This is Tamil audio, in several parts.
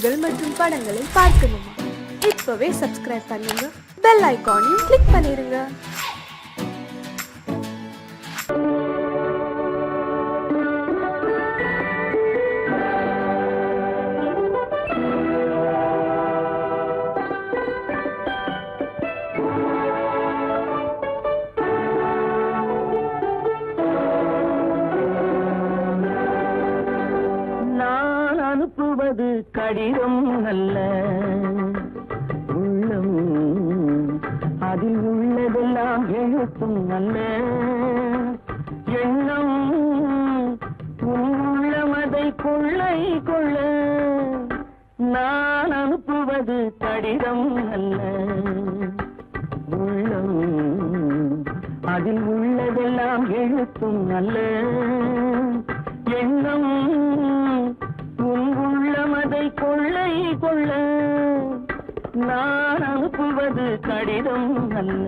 பாடல்கள் மற்றும் படங்களை பார்க்கணுமா? இப்பவே சப்ஸ்கிரைப் பண்ணுங்க, பெல் ஐகானையும் கிளிக் பண்ணிருங்க. அனுப்புவது கடிதம் அல்ல, உள்ளம் அதில் உள்ளதெல்லாம் எழுத்தும் அல்ல. எண்ணம் உள்ளமதை கொள்ளை கொள்ள. நான் அனுப்புவது கடிதம் அல்ல, உள்ளம் அதில் உள்ளதெல்லாம் எழுத்தும் அல்ல. எண்ணம் உள்ளமதை கொள்ளை கொள்ள. நான் அனுப்புவது கடிதம் அல்ல.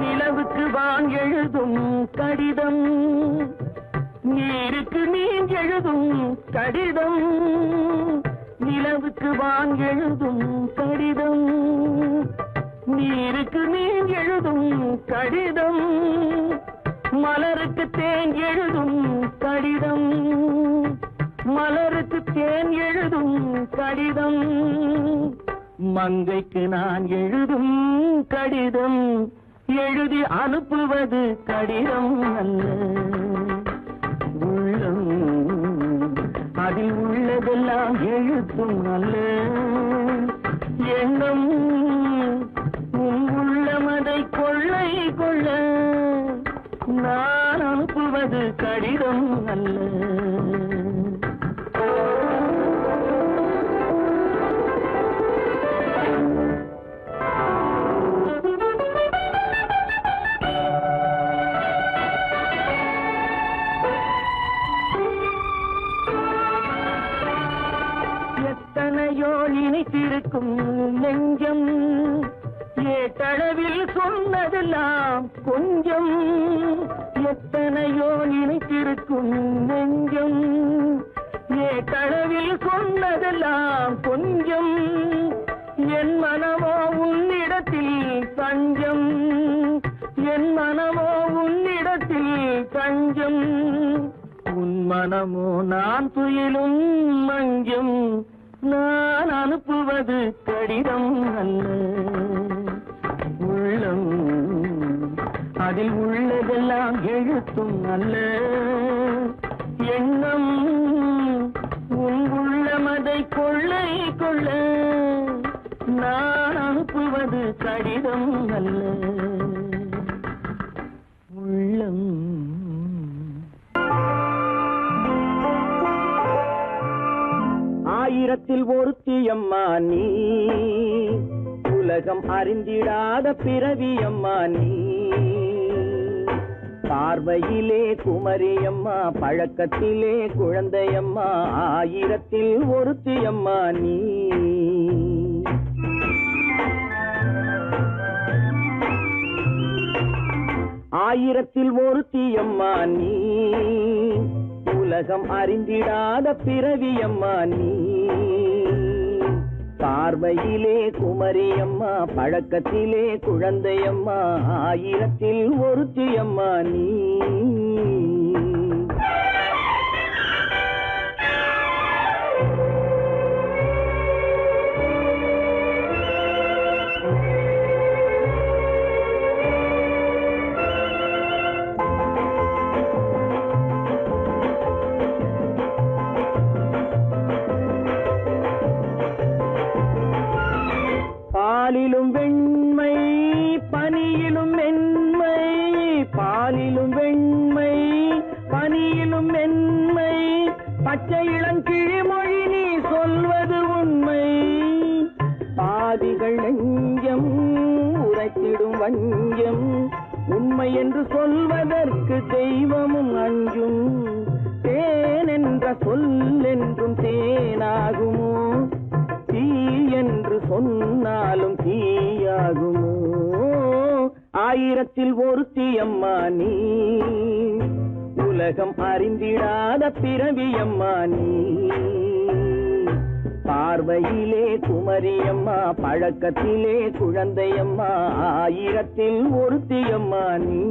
நிலவுக்கு வான் எழுதும் கடிதம், நீருக்கு நீர் எழுதும் கடிதம். நிலவுக்கு வான் எழுதும் கடிதம், நீருக்கு நீர் எழுதும் கடிதம். மலருக்கு தேன் எழுதும் கடிதம், மலருக்கு தேன் எழுதும் கடிதம். மங்கைக்கு நான் எழுதும் கடிதம், எழுதி அனுப்புவது கடிதம் அல்ல. உள்ளம் அதில் உள்ளதெல்லாம் எழுத்தும் அல்ல. எண்ணம் உள்ளமதை கொள்ளை கொள்ள. நான் அனுப்புவது கடிதம் அல்ல. எத்தனையோ இனித்திருக்கும் நெஞ்சம், ஏட்டளவில் சொன்னதெல்லாம் கொஞ்சம். எத்தனையோ இனித்திருக்கும் நெஞ்சம், ஏட்டளவில் சொன்னதெல்லாம் கொஞ்சம். என் மனமோ உன்னிடத்தில் தஞ்சம், என் மனமோ உன்னிடத்தில் தஞ்சம். உன் மனமோ நான் துயிலும் மஞ்சம். நான் அனுப்புவது கடிதம் அல்ல, உள்ளம் அதில் உள்ளதெல்லாம் எழுத்தும் அல்ல. எண்ணம் உன் உள்ளமதை கொள்ளை கொள்ள. நான் அனுப்புவது கடிதம் அல்ல, உள்ளம். ஆயிரத்தில் ஒருத்தியம்மா நீ, உலகம் அறிந்திடாத பிறவியம்மா நீ. பார்வையிலே குமரியம்மா, பழக்கத்திலே குழந்தையம்மா. ஆயிரத்தில் ஒருத்தியம்மா நீ. ஆயிரத்தில் ஒருத்தியம்மா நீ, உலகம் அறிந்திடாத பிறவியம்மா நீ. பார்வையிலே குமரியம்மா, பழக்கத்திலே குழந்தையம்மா. ஆயிரத்தில் ஒருத்தியம்மா நீ. பாலிலும் வெண்மை, பனியிலும் மென்மை. பாலிலும் வெண்மை, பனியிலும் மென்மை. பச்சை இளங்கிழிமொழி நீ சொல்வது உண்மை. பாதிகள் நெஞ்சம் உரைத்திடும் வஞ்சம். உண்மை என்று சொல்வதற்கு தெய்வமும் அஞ்சும். தேன் என்ற சொல் என்றும் தேனாகுமோ? தீ என்று சொன்னாலும் தீயாகுமோ? ஆயிரத்தில் ஒருத்தி அம்மா நீ, உலகம் அறிந்திடாத பிறவியம்மா நீ. பார்வையிலே குமரியம்மா, பழக்கத்திலே குழந்தையம்மா, ஆயிரத்தில் ஒருத்தியம்மா நீ.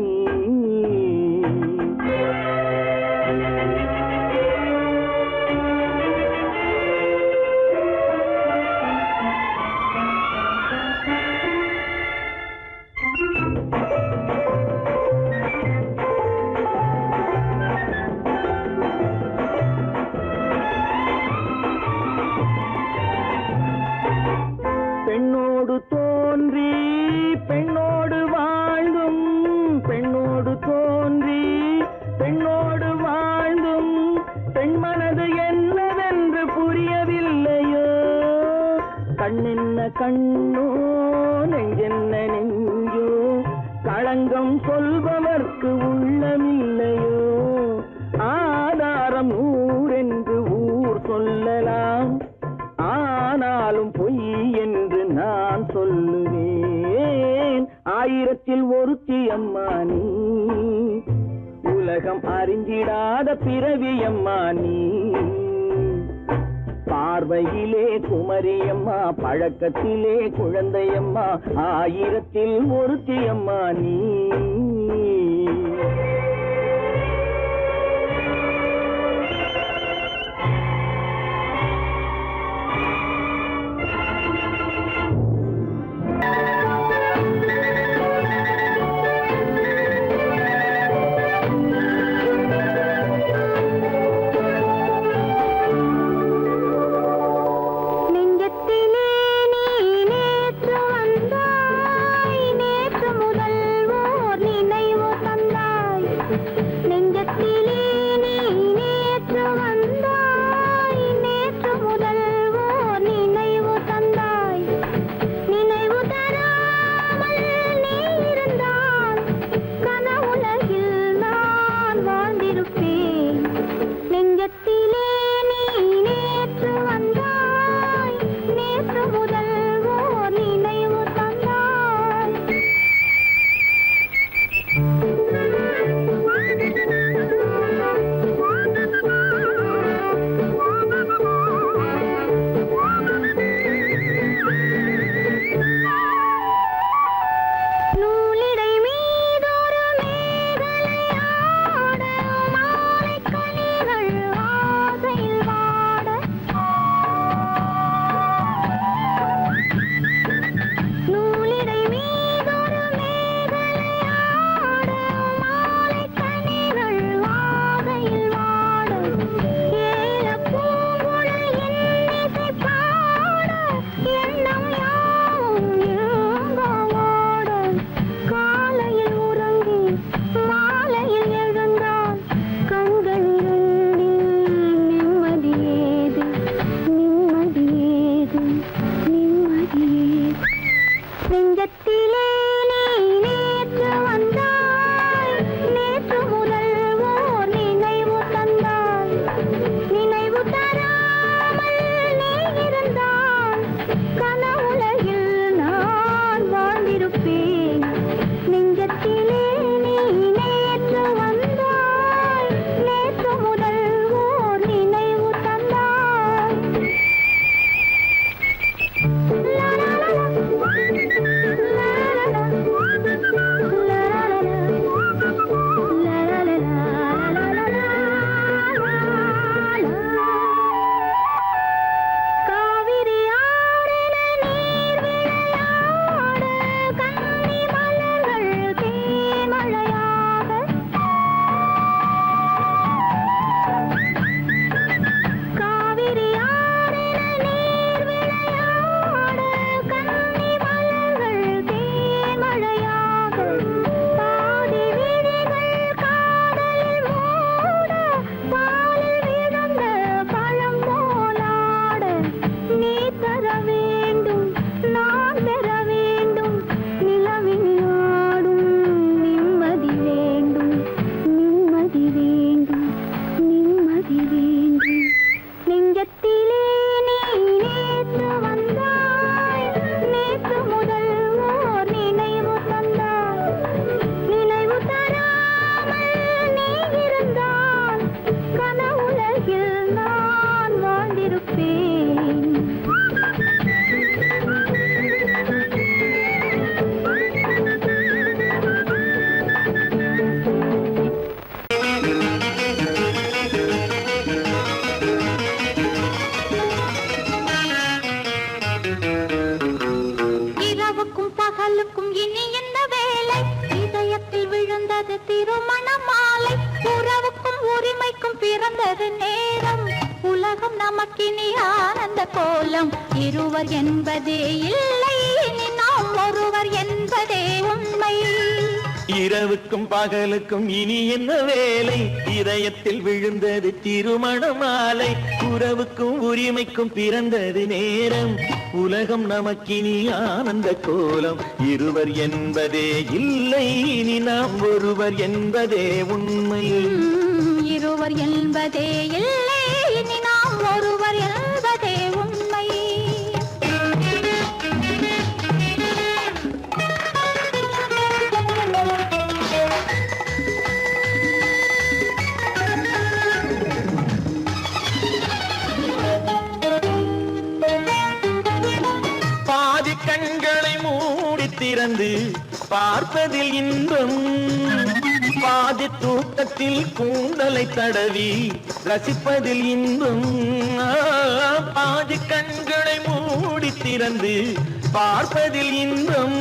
பெண்ணோடு தோன்றி பெண்ணோடு வாழ்ந்தும், பெண்ணோடு தோன்றி பெண்ணோடு வாழ்ந்தும், பெண்மனது என்னவென்று புரியவில்லையோ? கண்ணென்ன கண்ணோ, நெஞ்சென்ன நெஞ்சோ, களங்கம் சொல்பவர்க்கு உள்ளமில்லையோ? ஆதாரம் ஊரென்று ஊர் சொல்லலாம், ஆனாலும் பொய் என்று நான் சொல்லுவேன். ஆயிரத்தில் ஒருத்தி அம்மா நீ, உலகம் அறிந்திடாத பிறவியம்மா நீ. பார்வையிலே குமரியம்மா, பழக்கத்திலே குழந்தையம்மா, ஆயிரத்தில் ஒருத்தி அம்மா நீ. இரவுக்கும் பகலுக்கும் இனி என்ன வேலை? இதயத்தில் விழுந்தது திருமண மாலை. உறவுக்கும் உரிமைக்கும் பிறந்தது நேரம். உலகம் நமக்கினி ஆனந்த கோலம். இருவர் என்பதே இல்லை, இனி நாம் ஒருவர் என்பதே உண்மை. இரவுக்கும் பகலுக்கும் இனி என்ன வேலை? இதயத்தில் விழுந்தது திருமண மாலை. உறவுக்கும் உரிமைக்கும் பிறந்தது நேரம். உலகம் நமக்கினி ஆனந்த கோலம். இருவர் என்பதே இல்லை, இனி நாம் ஒருவர் என்பதே உண்மை. இருவர் என்பதே இல்லை, இனி நாம் ஒருவர் என்பதே உண்மை. பாதி கண்களை மூடி திறந்து பார்ப்பதில் இன்பம். பாதி தூக்கத்தில் கூந்தலை தடவி ரசிப்பதில் இன்பம். பாதி கண்களை மூடி திறந்து பார்ப்பதில் இன்பம்.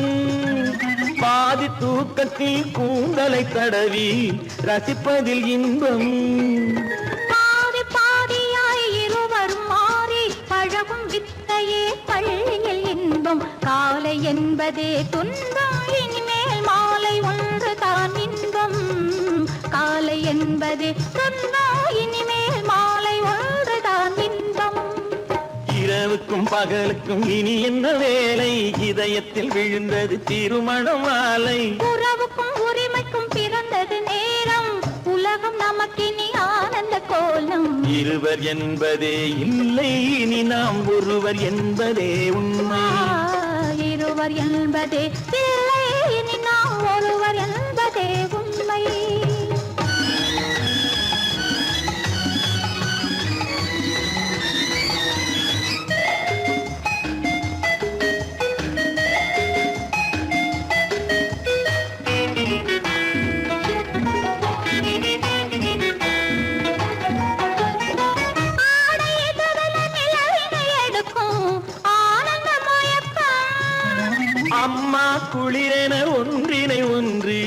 பாதி தூக்கத்தில் கூந்தலை தடவி ரசிப்பதில் இன்பம். பாதி பாதியாய் இருவரும் மாறி பழகும் வித்தையே பள்ளியில் இன்பம். காலை என்பதே துன்பம், இனிமேல் மாலை ஒன்று தான் இன்பம். காலை என்பதே துன்பம், இனிமேல் மாலை ஒன்று தான் இன்பம். இரவுக்கும் பகலுக்கும் இனி என்ன வேலை? இதயத்தில் விழுந்தது திருமண மாலை. உறவுக்கும் உரிமைக்கும் பிறந்தது நேரம். உலகம் நமக்கினி ஆனந்த கோலம். இருவர் என்பதே இல்லை, இனி நாம் ஒருவர் என்பதே உண்மை. இருவர் என்பதே இல்லை, இனி நாம் ஒருவர் என்பதே உண்மை. அம்மா குளிரென ஒன்றினை ஒன்று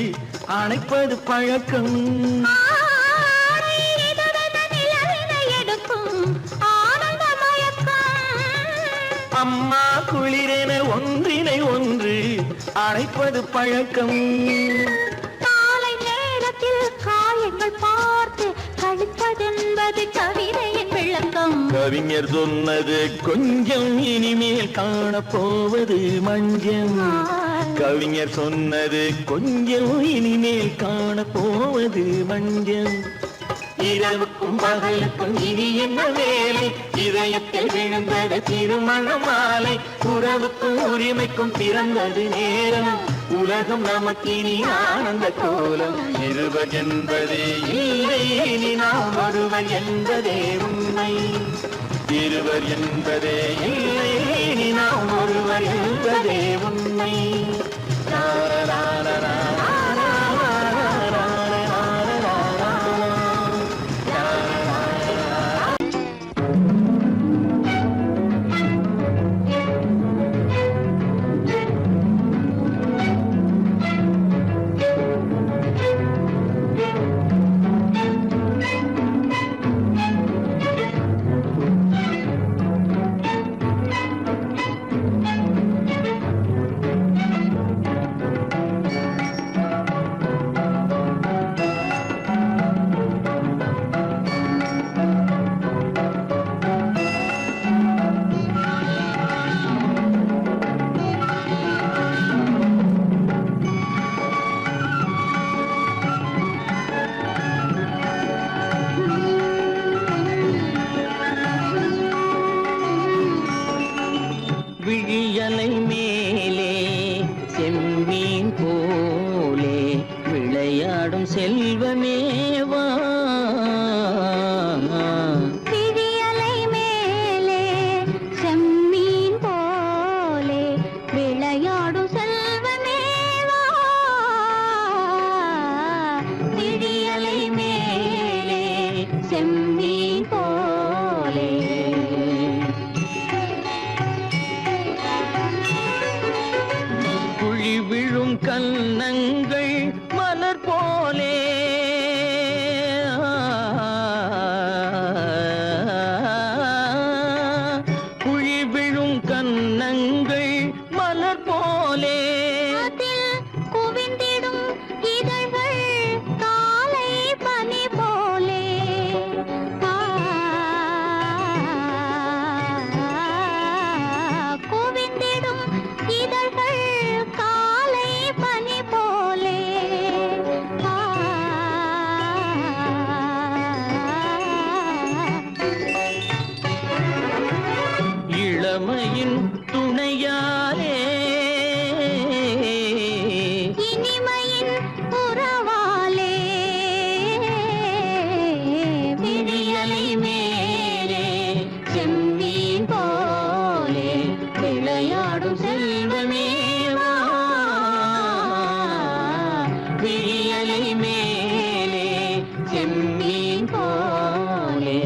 அணைப்பது பழக்கம். அம்மா குளிரென ஒன்றினை ஒன்று அணைப்பது பழக்கம். காலை நேரத்தில் காயங்கள் பார்த்து கழிப்பதென்பது கவிதையின் விளக்கம். கவிஞர் சொன்னது கொஞ்சம், இனிமேல் காணப்போவது மஞ்சம். கவிஞர் சொன்னது கொஞ்சம், இனிமேல் காணப்போவது மஞ்சம். இரவுக்கும் பகலுக்கும் இனி என்ன வேலை? இதயத்தில் விழுந்தது திருமண மாலை. உறவுக்கும் உரிமைக்கும் பிறந்தது நேரம். உலகம் நமக்கினி ஆனந்த கோலம். இருவர் என்பதே இல்லை, இனி நாம் ஒருவர் என்பதே உண்மை. இருவர் என்பதே இல்லை, இனி நாம் ஒருவர் என்பதே உண்மை. கன்னங்கள் மலர் போலே குழி விழும் கன்னங்கள் மலர் போலே குவிந்திடும் இதழ்கள் காலை பனி போலே குவிந்திடும் இதழ்கள் காலை பனி போலே இளமையின் துணையாலே இனிமையின் உறவாலே விடியலை மேலே செம்மீன் போலே விளையாடும் செல்வமேவா விடியலை மேலே செம்மீன் போலே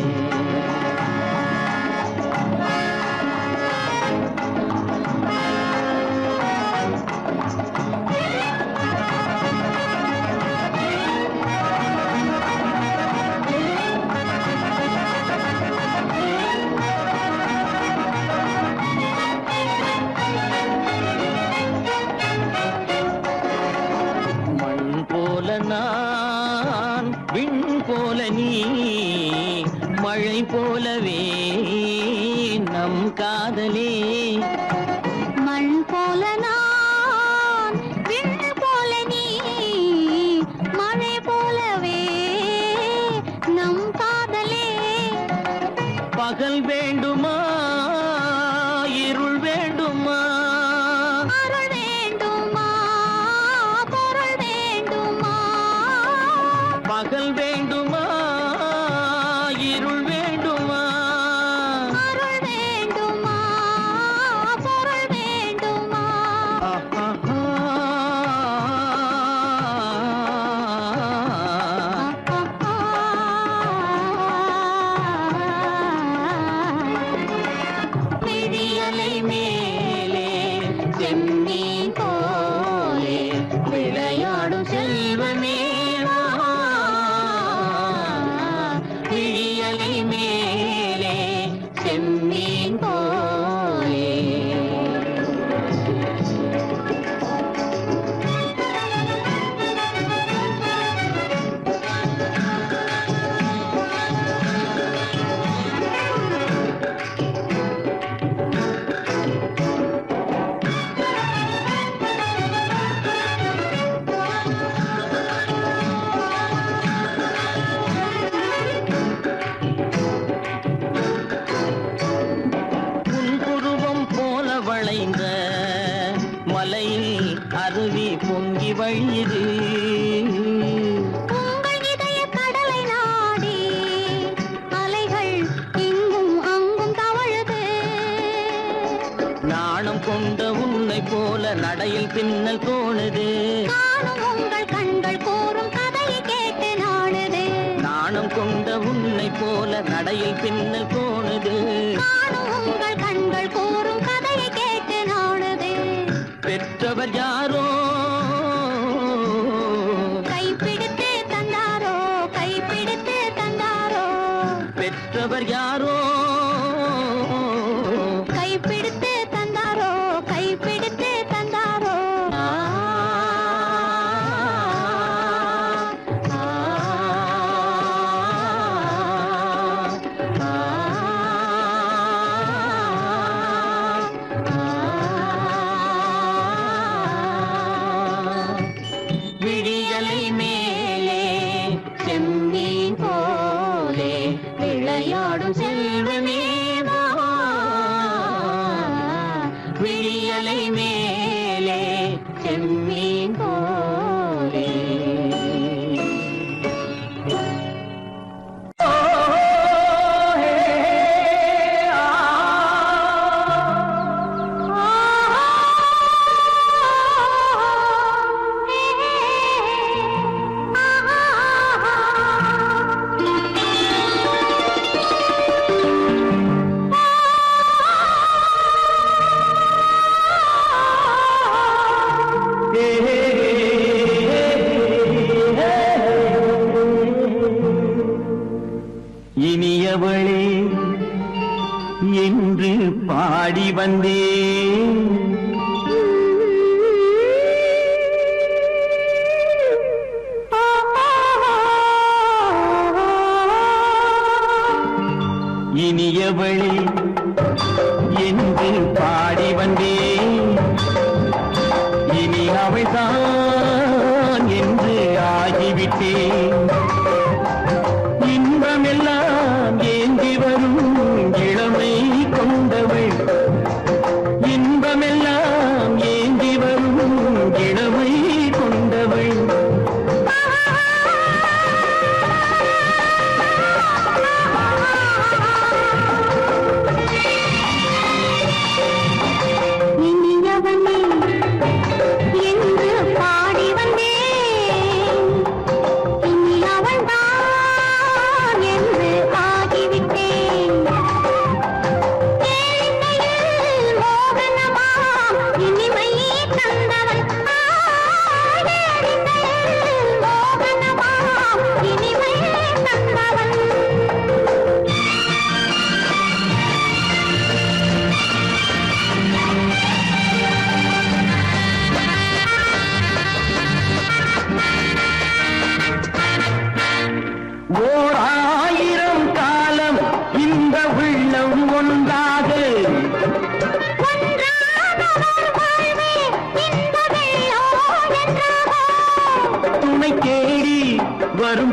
மண் போல நான் விண் போல நீ மழை போலவே நம் காதலே மண் போல நான் விண் போல நீ மழை போலவே நம் காதலே பகல் வேண்டுமா இருள் வேண்டுமா அருள் வேண்டுமா பொருள் வேண்டுமா பகல் வேண்டுமா இருள் வேண்டுமா அருள் வேண்டுமா பொருள் வேண்டுமா விடியலை மேலே செம்மீன் போலே விளையாடும் செல்வமேவா விடியலை மேலே செம்மீன் போலே புன்புருவம் போல வளைந்த மலையில் அருவி பொங்கி வழியுது உங்கள் இதய கடலை நாடி அலைகள் இங்கும் அங்கும் தவழுது நாணம் கொண்ட உன்னை போல நடையில் பின்னல் தோணுது காணும் உங்கள் கண்கள் கூறும் கதையை கேட்டு நாடுது நாணம் கொண்ட உன்னை போல நடையில் பின்னல் தோணுது காணும் உங்கள் கண்கள் கூறும் கதையை கேட்டு நாடுது பெற்றவர் யாரோ கைப்பிடித்து தந்தாரோ கைப்பிடித்து தந்தாரோ பெற்றவர் யாரோ கைப்பிடித்து தந்தாரோ கைப்பிடித்து தந்தாரோ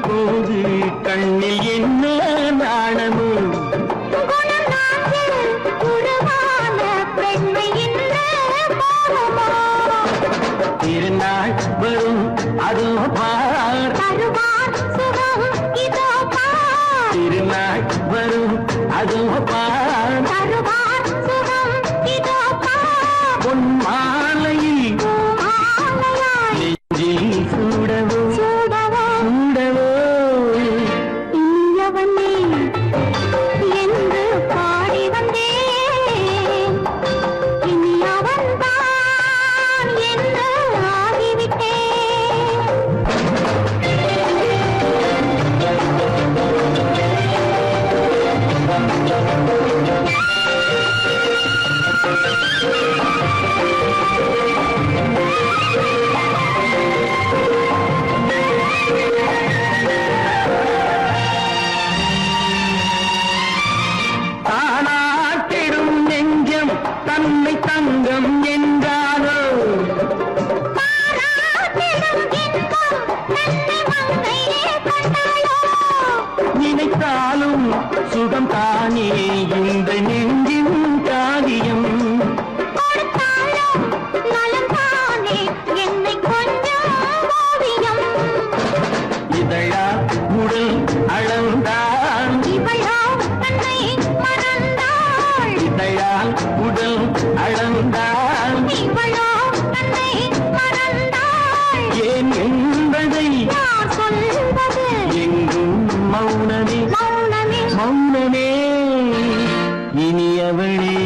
போது கண்ணில் என்ன நாணமோ குணம் நாட்டில் உருவான பெண்மை என்ன பாவமோ திருநாள் வரும் அதோ பார் தருவார் சுகம் இதோ பார் திருநாள் வரும் அதோ பார் தருவார் சுகம் இதோ பார் பொன் மாலையில் மாலையாய் நெஞ்சில் சூடவோ சூடவோ சூடவோ இனியவனே என்று பாடி வந்தேன் இனி அவன்தான் என்று ஆகிவிட்டேன் தானாட்டிடும் நெஞ்சம் தன்னை தங்கம் என்றாரோ பாராட்டிடும் இன்பம் தன்னை மங்கையே கண்டாளோ நினைத்தாலும் சுகம் தானே இந்த நெஞ்சின் காரியம் கொடுத்தாலும் நலம் தானே என்னை கொஞ்சம் ஓவியம் இதழா உடல் அளந்தான் இவளோ தன்னை மறந்தாள் இதழால் உடல் அளந்தான் இவளோ தன்னை மறந்தாள் ஏன் என்பதை யார் சொல்வது எங்கும் மௌனமே மௌனமே மௌனமே இனியவளே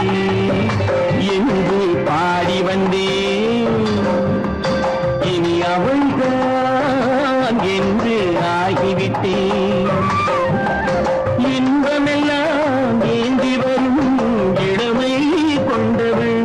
என்று பாடி வந்தேன் இனி அவள்தான் என்று ஆகிவிட்டேன் இன்பமெல்லாம் ஏந்தி வரும் இளமை கொண்டவள்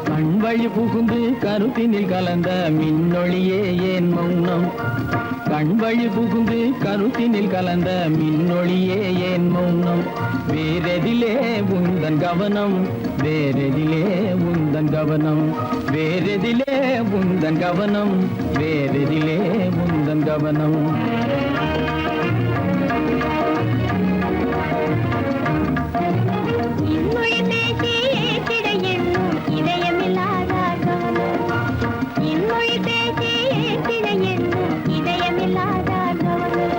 கண்வழி புகுந்து கருத்தினில் கலந்த மின்னொளியே ஏன் மௌனம் கண்வழி புகுந்து கருத்தினில் கலந்த மின்னொளியே ஏன் மௌனம் வேறெதிலே உந்தன் கவனம் வேறெதிலே உந்தன் கவனம் வேறெதிலே உந்தன் கவனம் வேறெதிலே உந்தன் கவனம் இன்மொழி பேசி ஏற்றிட எண்ணும் இதயமில்லாதார் கவனம் இன்மொழி பேசி ஏற்றிட எண்ணும் இதயமில்லாதார் கவனம்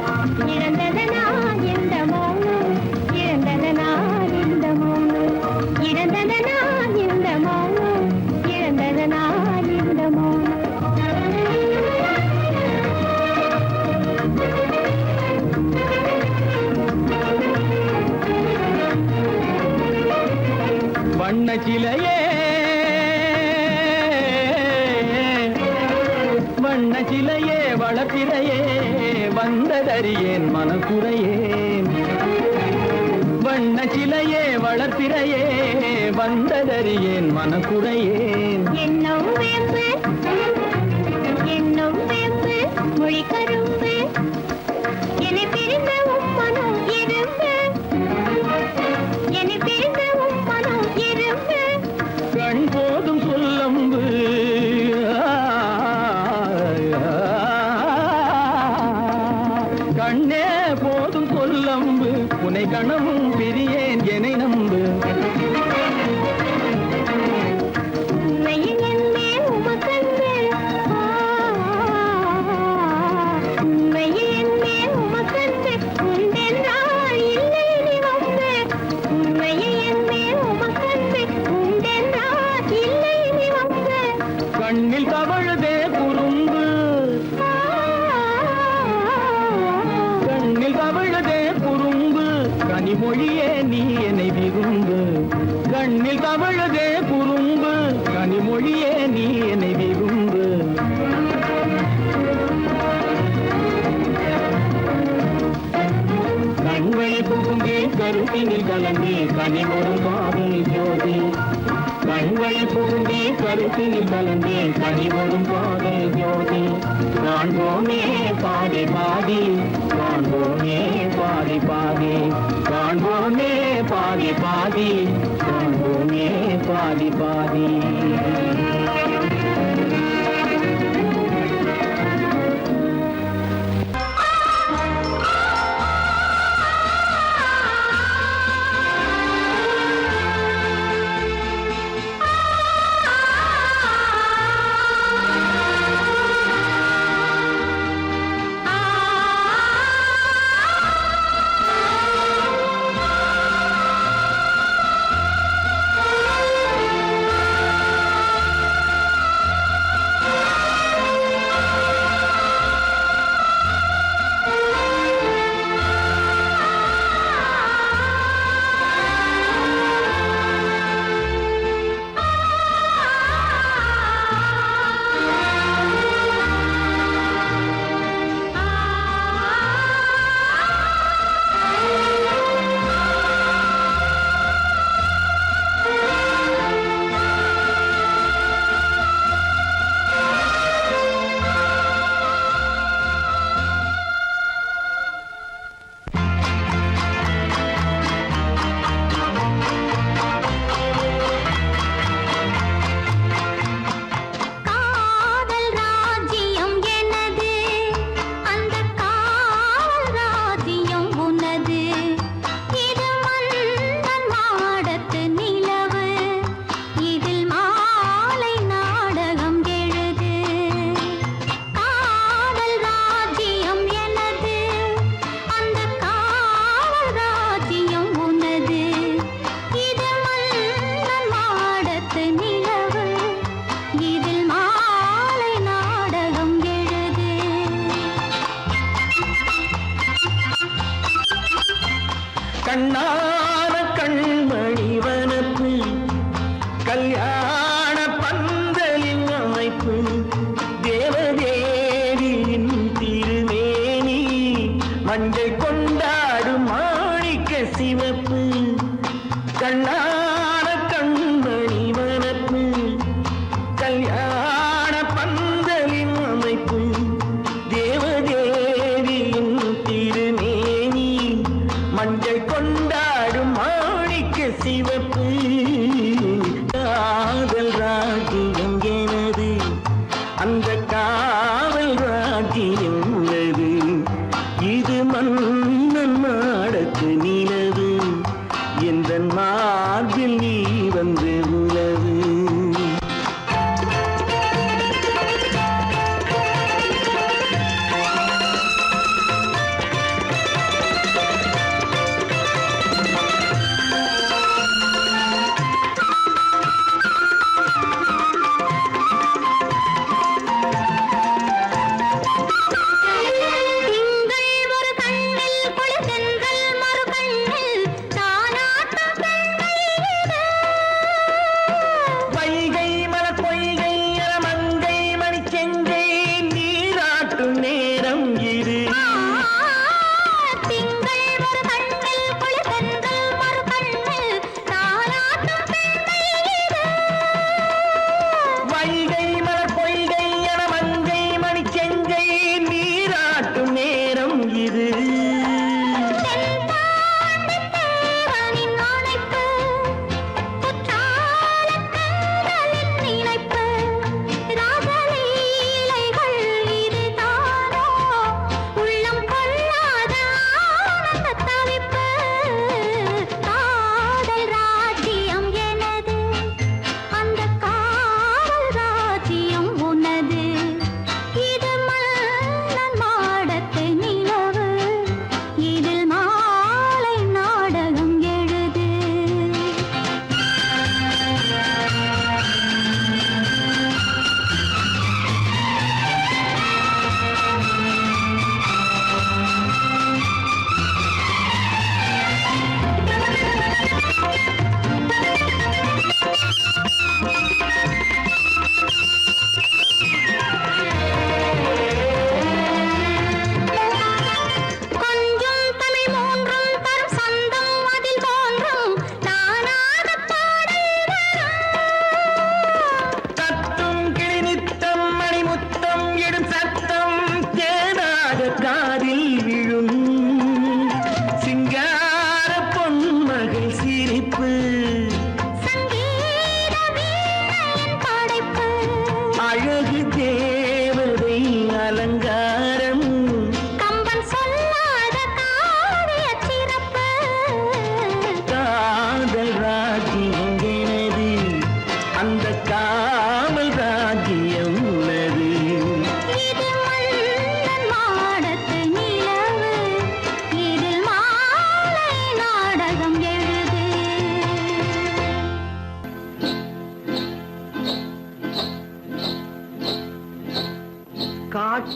இழந்ததனா இந்த மௌனம் இழந்ததனா இந்த மௌனம் இழந்ததனா இந்த மௌனம் இழந்ததனா இந்த மௌனம் வண்ண சிலையே வண்ண சிலையே வளர்ப்பிறையே வந்ததறியேன் மனக்குறையேன் வண்ண சிலையே வளர்ப்பிறையே வந்ததறியேன் மனக்குறையேன் என்னும் வேம்பு மொழி கரும்பு என்னை பிரிந்த உம்மனும் இரும்பு என்னை பிரிந்த உம்மனும் இரும்பு கண் போதும் சொல்லம்பு கண்ணே போதும் சொல்லம்பு உனை கணமும் பிரியேன் என்னை நம்பு உண்மையில் என்னே உமக்கன்று உண்மையில் என்னே உமக்கன்று உண்டென்றால் இல்லை நீ வம்பு உண்மையில் என்னே உமக்கன்று உண்டென்றால் இல்லை நீ வம்பு கண்ணில் தவழுதே குறும்பு கண்ணில் தவழுதே குறும்பு கனிமொழியே நீ என்னை விரும்பு கண்ணில் தவழுதே குறும்பு கனிமொழியே நீ என்னை விரும்பு. கண்களை புகுந்தே கருத்தினில் கலந்தே கனிமொரு காதல் ஜோதி. கண்களை புகுந்தே கருத்தினில் கலந்தே கனிமொரு காதல் ஜோதி. காண்போமே பாதி பாதி, காண்போமே பாதி பாதி, காண்போமே பாதி பாதி, காண்போமே பாதி பாதி. கண்ணான கண்மணி வனப்பு கல்யாண பந்தலின் அமைப்பு தேவதேவியின் திருமேனி மஞ்சள் கொண்டாடும் மாணிக்க சிவப்பு. கண்ணான கண்மணி வனப்பு கல்யாண பந்தலின் அமைப்பு தேவதேவியின் திருமேனி மஞ்சள் கொண்டாடும் மாணிக்க சிவப்பு. காதல் ராஜ்யம் எனது, அந்த காவல் ராஜ்யம் உள்ளது. இது மன்னன் மாடத்து நிலவு, எந்த மார்பில்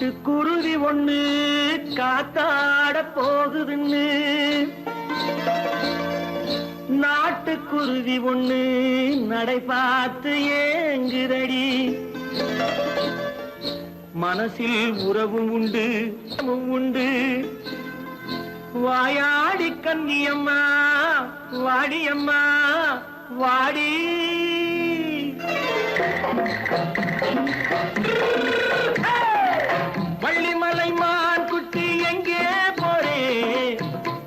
காட்டுக்குருவி ஒண்ணு காத்தாட போகுதுன்னு நாட்டுக்குருவி ஒண்ணு நடை பார்த்து ஏங்குதடி மனசில் உறவும் உண்டு உண்டு வாயாடி கன்னியம்மா வாடியம்மா வாடி வள்ளிமலை மான் குட்டி எங்கே போறே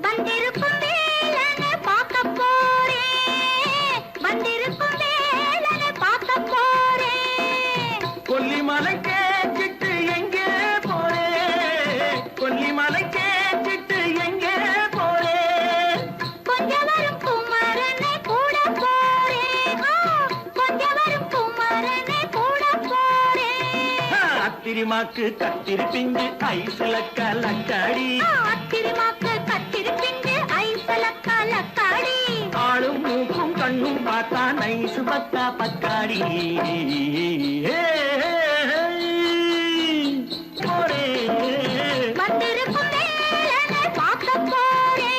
வந்திருக்கும் வேலனை பார்க்க போறேன் வந்திருக்கும் வேலனை பார்க்க போறேன் கொல்லிமலை கேட்டுட்டு எங்கே போறே கொல்லிமலை கேட்டுட்டு எங்கே போறே கொஞ்சம் வரும் குமரனை கூட போறேன் கொஞ்சம் வரும் குமரனை கூட போறேன் அத்திரிமாக்கு கத்திரி பிஞ்சு ஐசுல கலக்காடி அத்திரிமாக்கு கத்திரி பிஞ்சு ஐசல கலக்காடி ஆளும் மூக்கும் கண்ணும் பார்த்தா நைசு பக்கா பக்காடி போரே வந்திருக்கும் வேலனை பார்க்க போறேன்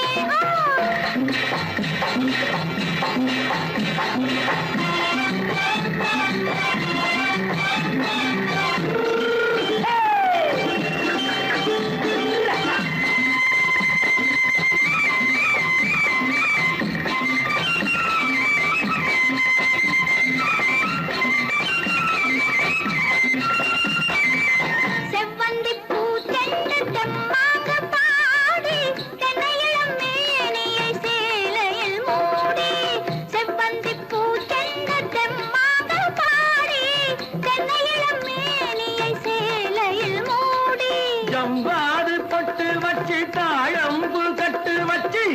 செவ்வந்தி பூ தென்று தெம்மாக பாடி தென்னையிளம் மேனியை சேலையில் மூடி செவ்வந்தி பூ தென்று தெம்மாக பாடி தென்னையிளம் மேனியை சேலையில் மூடி ஜம்பாது பொட்டு வச்சு தாழம்பு கட்டு வச்சு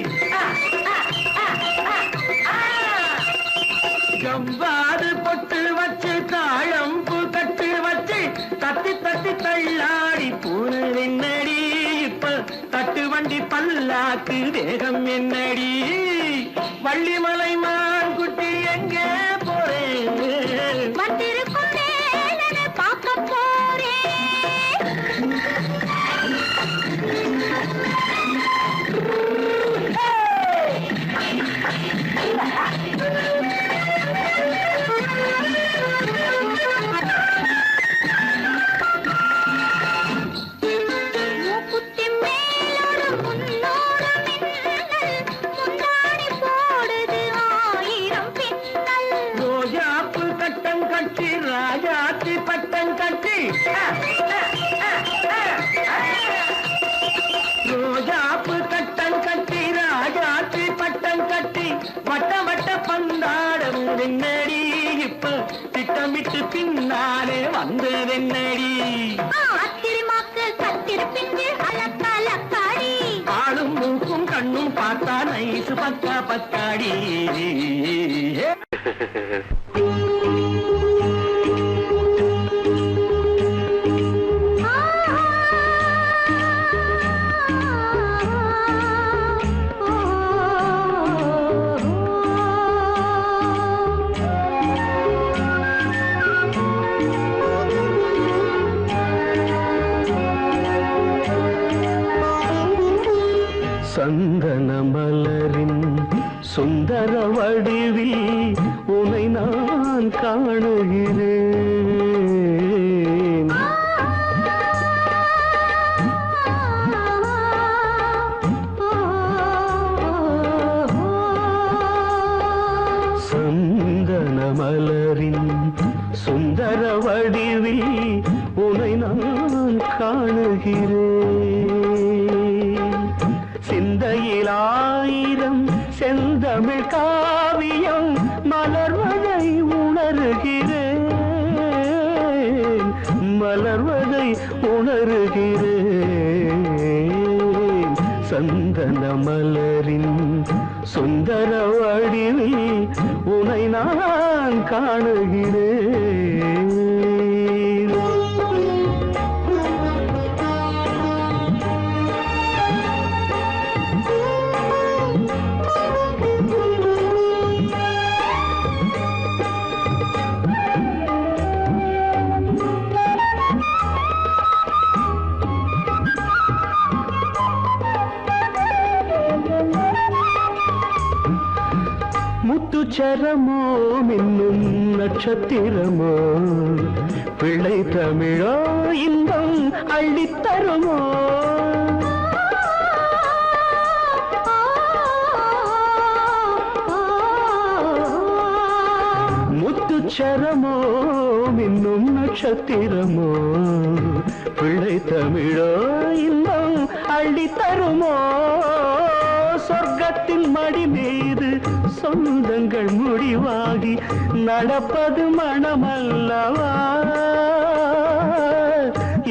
ஜம்பாது பொட்டு வச்சு தாழம்பு கட்டு வச்சு தட்டி தட்டி தள்ளாடி பூரு என்னடி இப்ப தட்டு வண்டி பல்லாக்கு வேகம் என்னடி வள்ளிமலை மான் குட்டி எங்கே போறேன் வந்திருக்கும் வேலனை பார்க்க போறேன் மூக்குத்தி மேலோடு முன்னோடு மின்னல் முந்தாணி போடுது ஆயிரம் பின்னல் ரோஜாப்பு கட்டம் கட்டி ராஜாத்தி பட்டம் கட்டி ரோஜாப்பு கட்டம் கட்டி ராஜாத்தி பட்டம் கட்டி வட்ட வட்ட பந்தாடம் வெண்ணடி இப்ப திட்டமிட்டு பின்னாலே வந்ததென்னடி அத்திரிமாக்கு கத்திரி பிஞ்சு அலக்காடி ஆளும் மூக்கும் கண்ணும் பார்த்தா நைசு பக்கா பக்காடி சந்தன மலரின் சுந்தர வடிவில் உனை நான் காணுகிறேன் சந்தன மலரின் சுந்தர வடிவில் உனை நான் காணுகிறேன் சிந்தையில் ஆயிரம் செந்தமிழ் காவியம் மலர்வதை உணர்கிறேன் மலர்வதை உணர்கிறேன் சந்தன மலரின் சுந்தர வடிவில் உனை நான் காணுகிறேன் முத்துச்சரமோ மின்னும் நட்சத்திரமோ பிள்ளை தமிழோ இன்பம் அள்ளித்தருமோ முத்துச்சரமோ மின்னும் நட்சத்திரமோ பிள்ளை தமிழோ இன்பம் அள்ளித்தருமோ சொர்க்கத்தின் மடி மீது சொந்தங்கள் முடிவாகி நடப்பது மனமல்லவா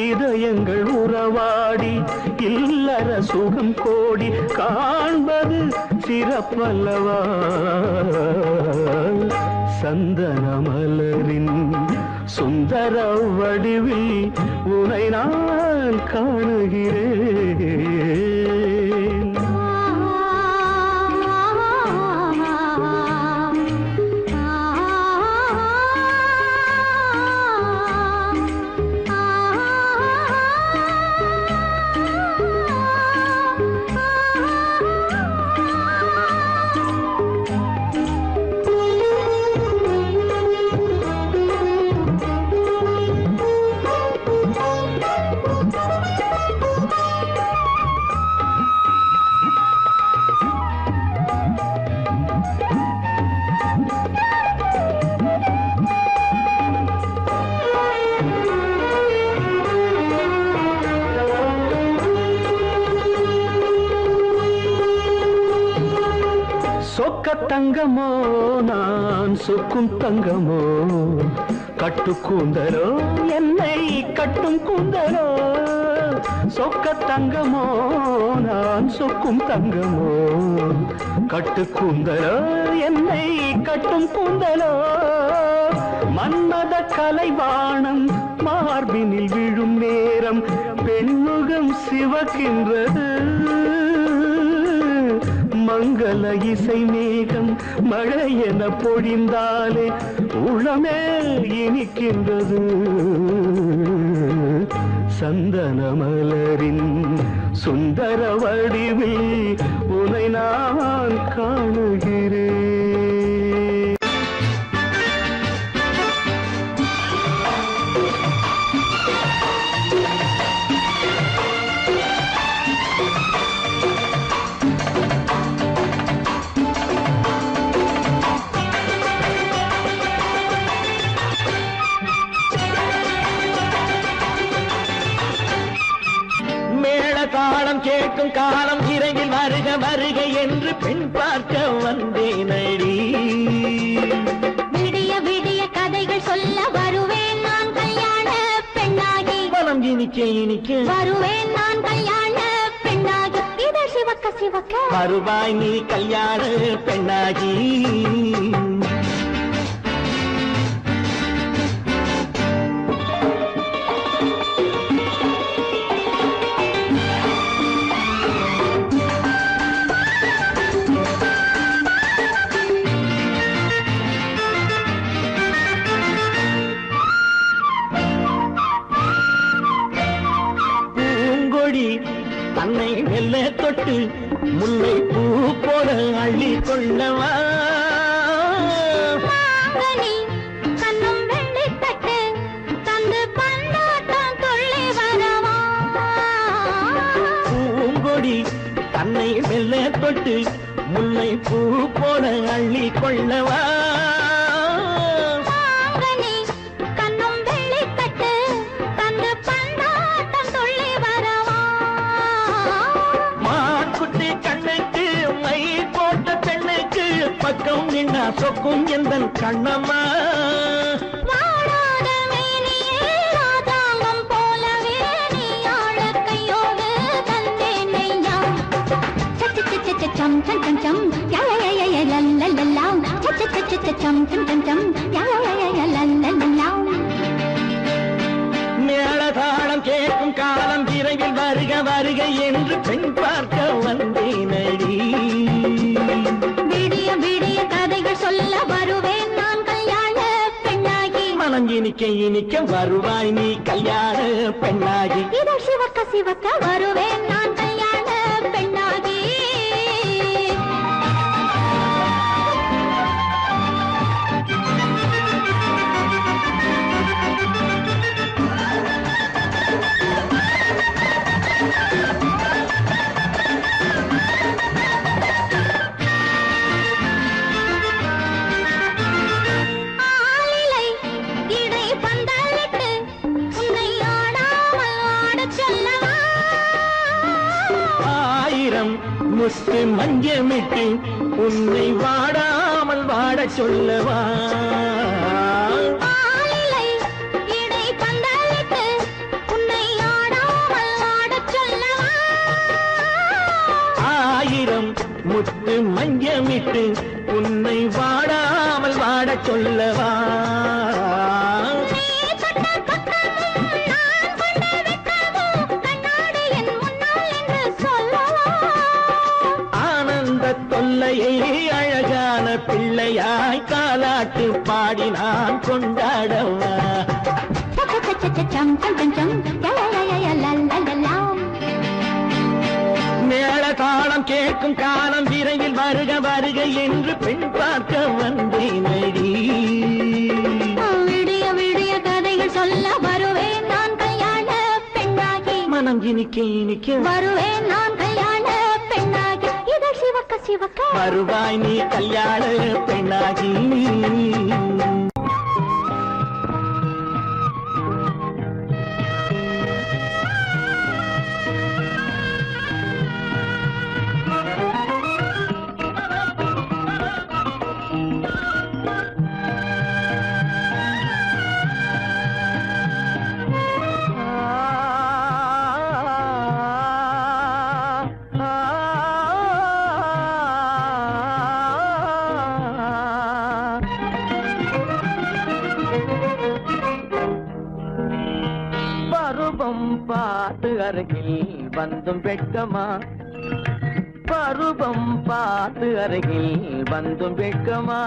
இதயங்கள் உறவாடி இல்லற சுகம் கோடி காண்பது சிறப்பல்லவா சந்தன மலரின் சுந்தர வடிவில் உனை நான் காணுகிறேன் சொக்க தங்கமோ நான் சொக்கும் தங்கமோ கட்டு கூந்தலோ என்னை கட்டும் கூந்தலோ சொக்க தங்கமோ நான் சொக்கும் தங்கமோ கட்டு கூந்தலோ என்னை கட்டும் கூந்தலோ மன்மத கலைவாணம் மார்பினில் விழும் நேரம் பெண்முகம் சிவக்கின்றது மங்கள இசை மேகம் மழை என பொழிந்தாலே உளமே இனிக்கின்றது சந்தன மலரின் சுந்தர வடிவில் உனை நான் காணுகிறேன் தாளம் கேட்கும் காலம் விரைவில் வருக வருக என்று பெண் பார்க்க வந்தேனடி விடிய விடிய கதைகள் சொல்ல வருவேன் நான் கல்யாண பெண்ணாகி மனம் இனிக்க இனிக்க வருவேன் நான் கல்யாண பெண்ணாகி இதை சிவக்க சிவக்க வருவாய் நீ கல்யாண பெண்ணாகி தன்னை வெல்ல தொட்டு முல்லை பூ போல அள்ளி கொள்ளவா கண்ணும் வெள்ளி தட்டு தந்து பந்தாட்டம் துள்ளி வரவா பூங்கொடி தன்னை வெல்ல தொட்டு முல்லை பூ போல அள்ளி கொள்ளவா பக்கம் நின்னா சொக்கும் எந்தன் கண்ணம்மா வாழாத மேனியே ராதாங்கம் போலவே நீ ஆழ கையோடு தந்தேன் நெய்யா சச்ச சச்ச சம் சம் சம் சம் யா யா யா யா லல்லல்லா சச்ச சச்ச சம் சம் சம் சம் யா யா யா லல்லல்லா மேளதாளம் கேட்கும் காலம் விரைவில் வருக வருக என்று பெண் பார்க்க வந்தேனடி விடிய விடிய கதைகள் சொல்ல வருவேன் நான் கல்யாண பெண்ணாகி மனம் இனிக்க இனிக்க வருவாய் நீ கல்யாண பெண்ணாகி இதை சிவக்க சிவக்க வருவேன் நான் கல்யாண பெண்ணாகி முத்து மஞ்சமிட்டு உன்னை வாடாமல் வாடச் சொல்லவா ஆளிலை இடை பந்தலிட்டு உன்னை ஆடாமல் ஆடச் சொல்லவா ஆயிரம் முத்து மஞ்சமிட்டு உன்னை வாடாமல் வாடச் சொல்லவா நீ தொட்ட பக்கமும் நான் கொண்ட வெட்கமும் கண்ணாடி என் முன்னால் என்று சொல்லவா ஆனந்த தொல்லையை அழகான பிள்ளையாய் காலாட்டு பாடி நான் கொண்டாடவா சம் சம் சம் சம் லலலலலலலலலாம் மேள தாளம் கேட்கும் காலம் விரைவில் வருக வருக என்று பெண் பார்க்க வந்தேனடி விடிய விடிய கதைகள் சொல்ல வருவேன் நான் கல்யாண பெண்ணாகி மனம் இனிக்க வருவேன் நான் கல்யாண பெண்ணாகி இதழ் சிவக்க சிவக்க வருவாய் நீ கல்யாண பெண்ணாகி பருவம் பார்த்து அருகில் வந்தும் வெட்கமா பருவம் பார்த்து அருகில் வந்தும் வெட்கமா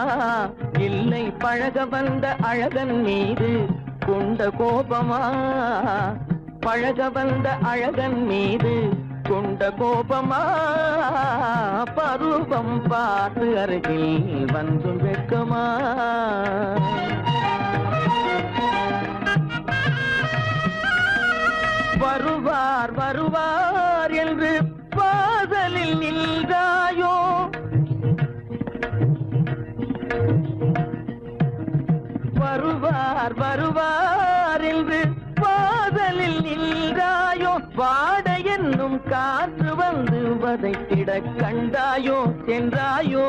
இல்லை பழக வந்த அழகன் மீது கொண்ட கோபமா பழக வந்த அழகன் மீது கொண்ட கோபமா பருவம் பார்த்து அருகில் வந்தும் வெட்கமா வருவார் வருவார் என்று வாசலில் நின்றாயோ வருவார் வருவார் என்று வாசலில் நின்றாயோ வாட என்னும் காற்று வந்து வதைத்திட கண்டாயோ சென்றாயோ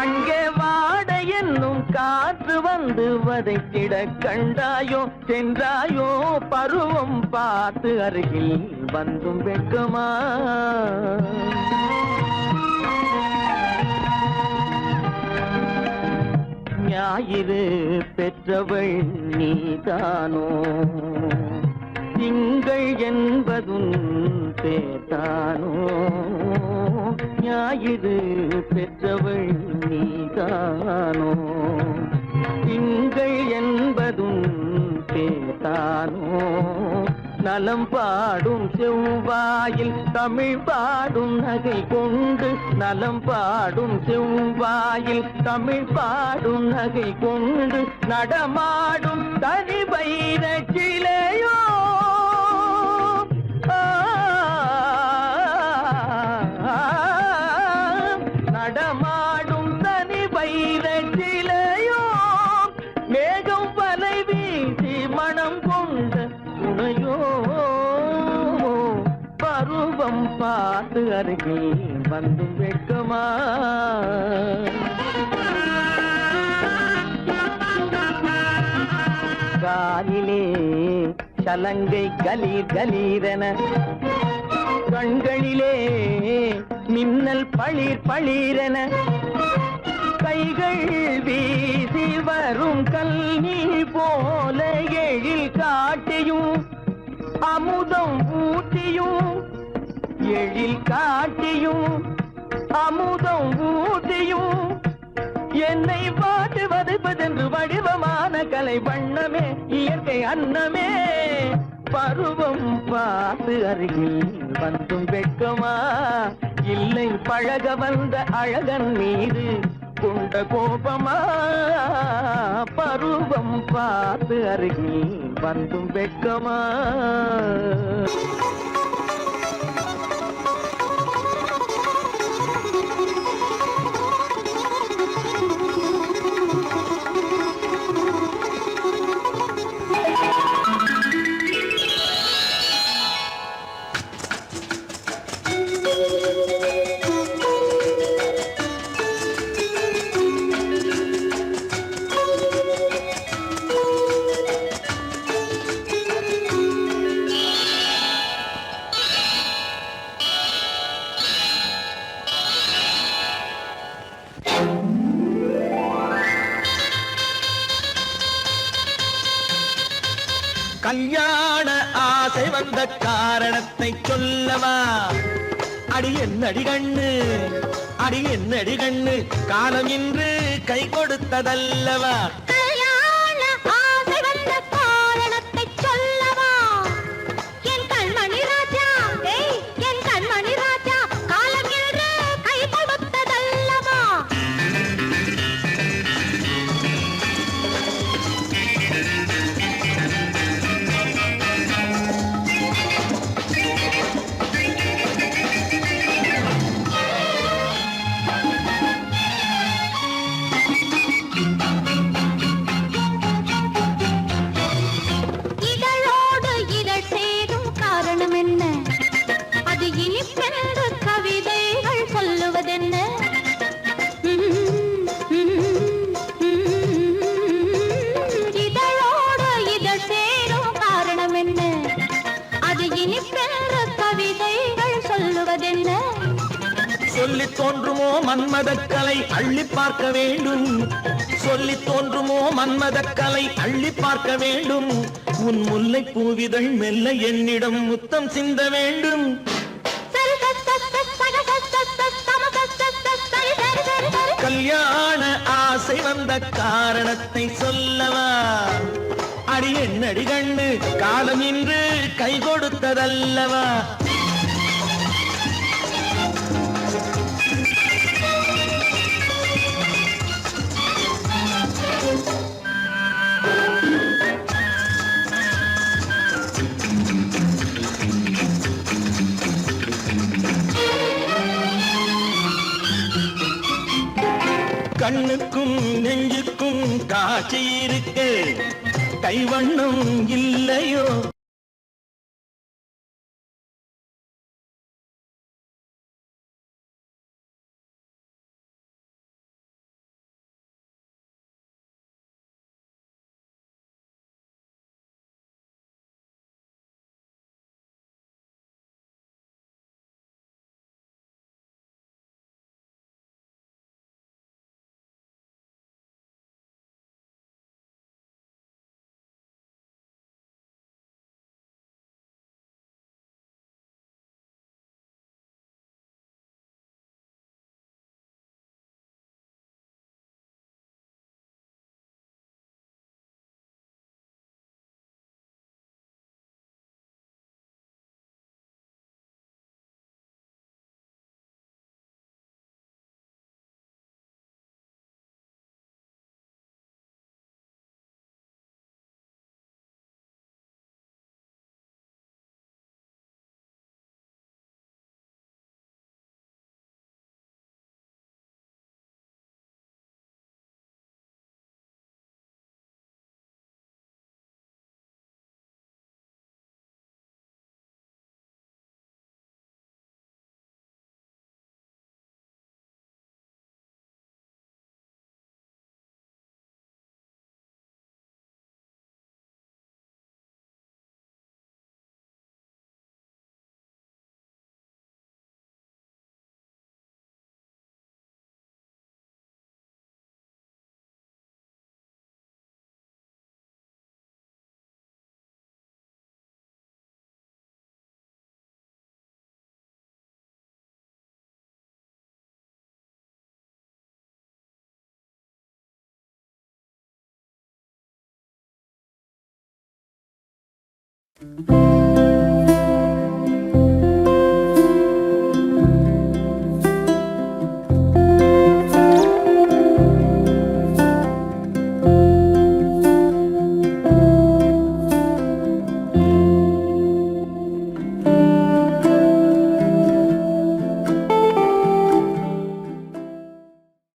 அங்கே வாட என்னும் காற்று வந்து வதைத்திட கண்டாயோ சென்றாயோ பருவம் பார்த்து அருகில் வந்தும் வெட்கமா ஞாயிறு பெற்றவள் நீதானோ திங்கள் என்பதும் பேத்தானோ ஞாயிறு பெற்றவள் நீதானோ திங்கள் என்பதும் பேத்தானோ நலம் பாடும் செவ்வாயில் தமிழ் பாடும் நகை கொண்டு நலம் பாடும் செவ்வாயில் தமிழ் பாடும் நகை கொண்டு நடமாடும் தனி வைர சிலையோ நடமாடும் தனி வைர சிலையோ மேகம் வலை வீசி மனம் கொண்ட துணையோ பருவம் பார்த்து அருகில் வந்து வெட்கமா காலிலே சலங்கை கலீர் கலீரென கண்களிலே மின்னல் பளிர் பளிரென கைகள் வீசி வரும் கல்வி போல எழில் காட்டியும் அமுதம் ஊட்டியும் எழில் காட்டியும் அமுதம் ஊட்டியும் என்னை பாட்டு வதைப்பதென்று வடிவமான கலை வண்ணமே இயற்கை அன்னமே பருவம் பார்த்து அருகில் வந்தும் வெட்கமா இல்லை பழக வந்த அழகன் மீது கொண்ட கோபமா பருவம் பார்த்து அருகில் வந்தும் வெட்கமா கல்யாண ஆசை வந்த காரணத்தை சொல்லவா? அடி என்னடி கண்ணு, அடி என்னடி கண்ணு, காலம் இன்று கை கொடுத்ததல்லவா? கல்யாண ஆசை வந்த காரணத்தை சொல்லவா? என் கண்மணி ராஜா, என் கண்மணி ராஜா, காலம் என்று கை கொடுத்ததல்லவா? இதழோடு இதழ் சேரும் காரணம் என்ன? அது இனிப்பென்று கவிதைகள் சொல்லுவதென்ன? இதழோடு இதழ் சேரும் காரணம் என்ன? அது இனிப்பென்று கவிதைகள் சொல்லுவதென்ன? சொல்லி தோன்றுமோ மன்மதக்கலை அள்ளி பார்க்க வேண்டும், சொல்லி தோன்றுமோ மன்மதக்கலை அள்ளி பார்க்க வேண்டும். உன் முல்லை பூவிதழ் மெல்ல என்னிடம் முத்தம் சிந்த வேண்டும். கல்யாண ஆசை வந்த காரணத்தை சொல்லவா? அடி என்னடி கண்ணு, காலம் இன்று கை கொடுத்ததல்லவா? கண்ணுக்கும் நெஞ்சுக்கும் காட்சி இருக்கு, கைவண்ணம் இல்லையோ?